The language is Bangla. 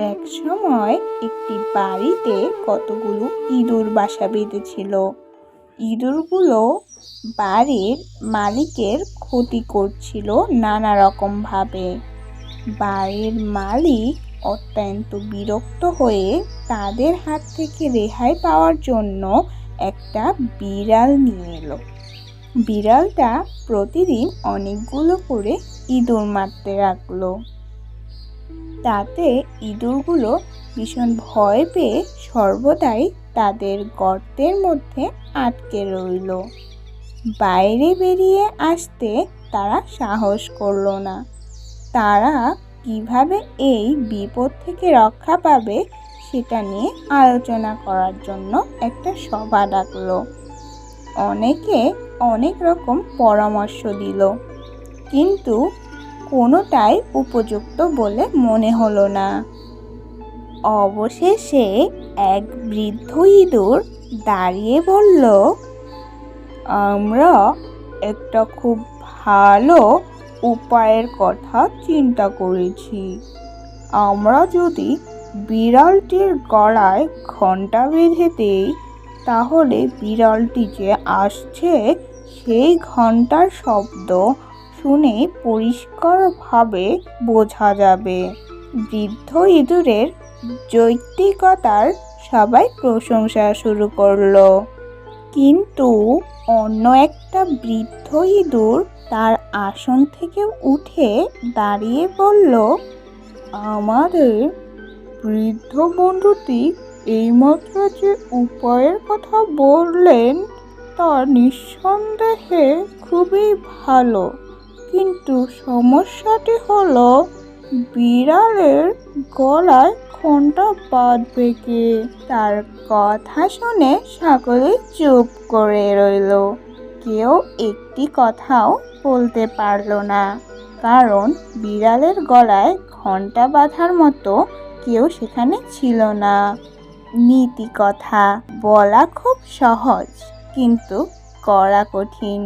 এক সময় একটি বাড়িতে কতগুলো ইঁদুর বাসা বেঁধেছিল। ইঁদুরগুলো বাড়ির মালিকের ক্ষতি করছিল নানা রকম ভাবে। বাড়ির মালিক অত্যন্ত বিরক্ত হয়ে তাদের হাত থেকে রেহাই পাওয়ার জন্য একটা বিড়াল নিয়ে এলো। বিড়ালটা প্রতিদিন অনেকগুলো করে ইঁদুর মারতে লাগলো। তাতে ইঁদুরগুলো ভীষণ ভয় পেয়ে সর্বদাই তাদের গর্তের মধ্যে আটকে রইল। বাইরে বেরিয়ে আসতে তারা সাহস করল না। তারা কিভাবে এই বিপদ থেকে রক্ষা পাবে সেটা নিয়ে আলোচনা করার জন্য একটা সভা ডাকলো। অনেকে অনেক রকম পরামর্শ দিল, কিন্তু কোনোটাই উপযুক্ত বলে মনে হলো না। অবশেষে এক বৃদ্ধ ইঁদুর দাঁড়িয়ে বলল, আমরা একটা খুব ভালো উপায়ের কথা চিন্তা করেছি। আমরা যদি বিড়ালটির গলায় ঘণ্টা বেঁধে দেই, তাহলে বিড়ালটি যে আসছে সেই ঘণ্টার শব্দ শুনে পরিষ্কারভাবে বোঝা যাবে। বৃদ্ধ ইঁদুরের যৌক্তিকতার সবাই প্রশংসা শুরু করলো, কিন্তু অন্য একটা বৃদ্ধ ইঁদুর তার আসন থেকে উঠে দাঁড়িয়ে বলল, আমাদের বৃদ্ধ বন্ধুটি এইমাত্র যে উপায়ের কথা বললেন তা নিঃসন্দেহে খুবই ভালো, কিন্তু সমস্যাটি হলো বিড়ালের গলায় ঘণ্টা বাঁধবে কে? তার কথা শুনে সকলে চুপ করে রইল। কেউ একটি কথাও বলতে পারল না, কারণ বিড়ালের গলায় ঘণ্টা বাঁধার মতো কেউ সেখানে ছিল না। নীতি কথা বলা খুব সহজ, কিন্তু করা কঠিন।